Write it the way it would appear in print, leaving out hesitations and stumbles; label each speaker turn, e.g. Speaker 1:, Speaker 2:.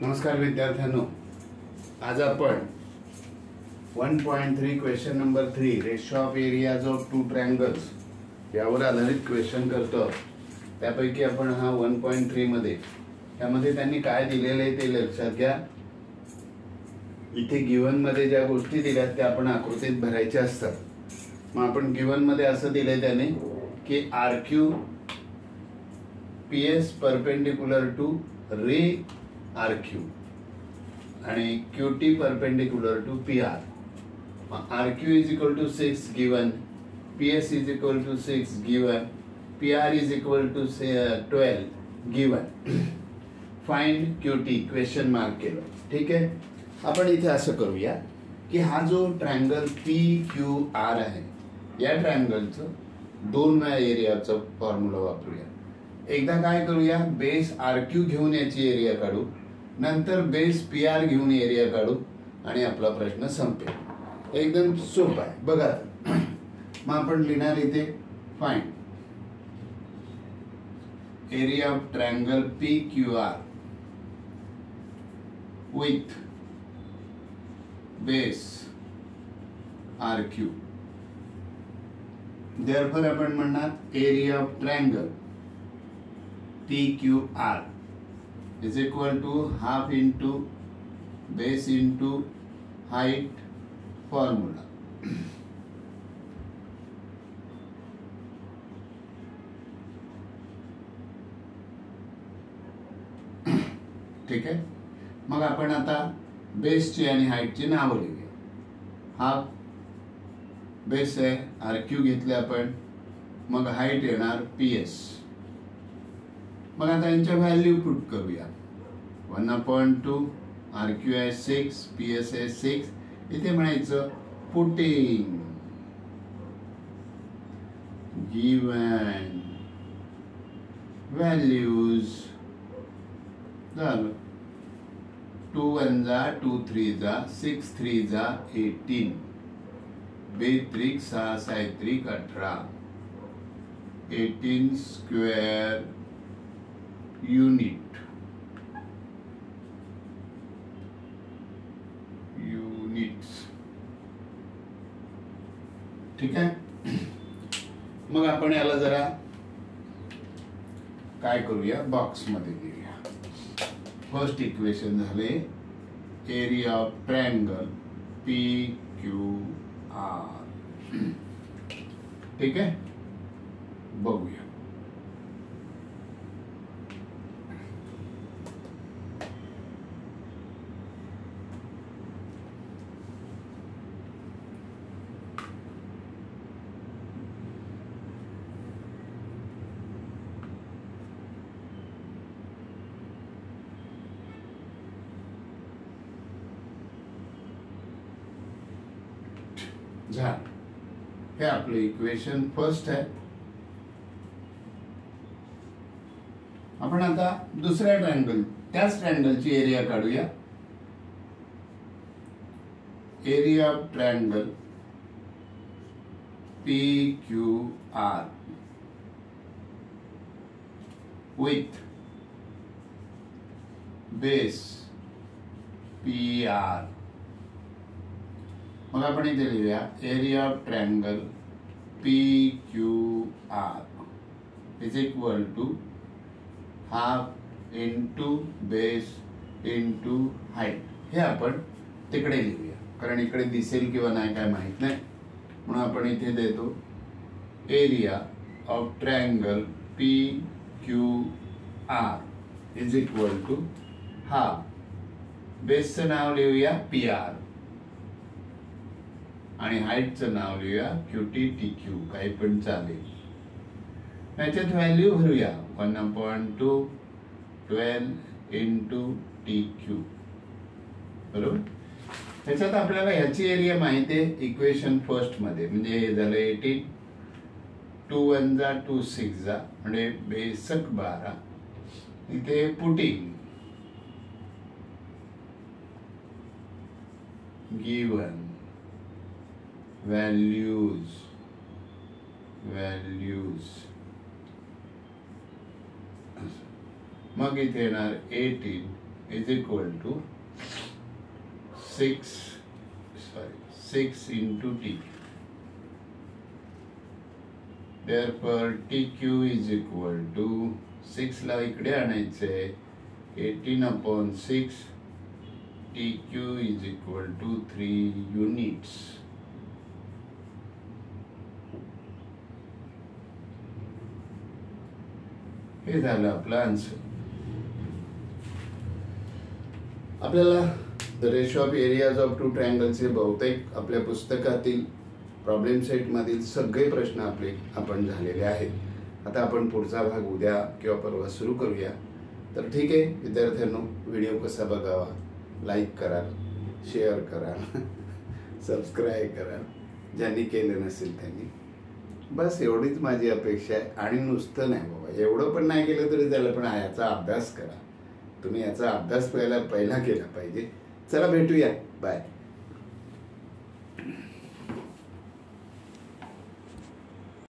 Speaker 1: नमस्कार विद्यार्थ्यांनो, आज आपण 1.3 question number 3 ratio of areas of two triangles यावर आधारित क्वेश्चन करतो. त्यापैकी आपण हा 1.3 मध्ये त्यामध्ये त्यांनी काय दिलेले आहे ते लक्षात घ्या. इथे गिवन मध्ये ज्या गोष्टी दिल्यात त्या आपण आकृतीत भरायच्या असतात. मग आपण गिवन मध्ये असं दिलंय त्याने की RQ PS perpendicular to ray RQ आणि QT perpendicular to PR. RQ is equal to 6 given, PS is equal to 6 given, PR is equal to 12 given. Find QT question mark केलं. ठीक आहे, आपण इथे असं करूया की हा जो ट्रायंगल PQR आहे या ट्रायंगलचं 2 वेळा एरियाचं फॉर्म्युला वापरूया. एकदा काय करूया, बेस RQ घेऊन याची एरिया काढू, नंतर बेस PR घेऊन एरिया काढू आणि आपला प्रश्न संपेल. एकदम सोपा आहे बघा. मग आपण लिहिणार इथे find area of triangle PQR with base RQ. Therefore आपण म्हणणार area of triangle PQR is equal to half into base into height formula. ठीक आहे, मग आपण आता बेसची आणि हाईटची नावं लिहूया. हाफ बेस आहे RQ घेतले आपण, मग हाईट येणार PS. मग आता यांच्या व्हॅल्यू पुट करूया. 1/2 RQ आहे 6, PS आहे 6. इथे म्हणायचं पुटिंग गिवन व्हॅल्यूज. झालं. 2 1 जा 2 3 जा 6 3 जा 18, 2 3 6 7 3 18, 18 स्क्वेअर युनिट्स. ठीक आहे, मग आपण याला जरा काय करूया, बॉक्स मध्ये लिहूया. फर्स्ट इक्वेशन झाले एरिया ऑफ ट्रायंगल PQR. ठीक आहे, बघूया. हे आपलं इक्वेशन फर्स्ट आहे. आपण आता दुसऱ्या ट्रायंगल त्याच ट्रायंगलची एरिया काढूया. Area of triangle PQR with base PR. मग आपण इथे लिहूया area of triangle PQR is equal to half into base into height. हे आपण तिकडे लिहूया कारण इकडे दिसेल किंवा नाही काय माहित नाही, म्हणून आपण इथे देतो area of triangle PQR is equal to half बेसचं नाव लिहूया PR आणि हाईटचं नाव लिहूया QT TQ, काही पण चालेल. याच्यात व्हॅल्यू भरूया 1/2 12 इंटू TQ. बरोबर. त्याच्यात आपल्याला ह्याची एरिया माहिती आहे इक्वेशन फर्स्ट मध्ये, म्हणजे हे झालं 18. 2 1 जा 2 6 जा म्हणजे बेसक 12. इथे पुटिंग गिवन व्हॅल्यूज मग इथे येणार 18 is equal to 6 into t. Therefore TQ is equal to 6 ला इकडे आणायचे 18/6. TQ is equal to 3 units. हे झालं आपलं आन्सर. आपल्याला the ratio of areas of two ट्रायंगल्सचे बहुतेक आपल्या पुस्तकातील प्रॉब्लेम सेटमधील सगळे प्रश्न आपण झालेले आहेत. आता आपण पुढचा भाग उद्या किंवा परवा सुरू करूया. तर ठीक आहे विद्यार्थ्यांनो, व्हिडिओ कसा बघावा, लाईक करा, शेअर करा, सबस्क्राईब करा ज्यांनी केलं नसेल त्यांनी. बस एवढीच माझी अपेक्षा आहे. आणि नुसतं नाही बाबा, एवढं पण नाही केलं तरी त्याला पण याचा अभ्यास करा. तुम्ही याचा अभ्यास पहिला केला पाहिजे. चला भेटूया, बाय.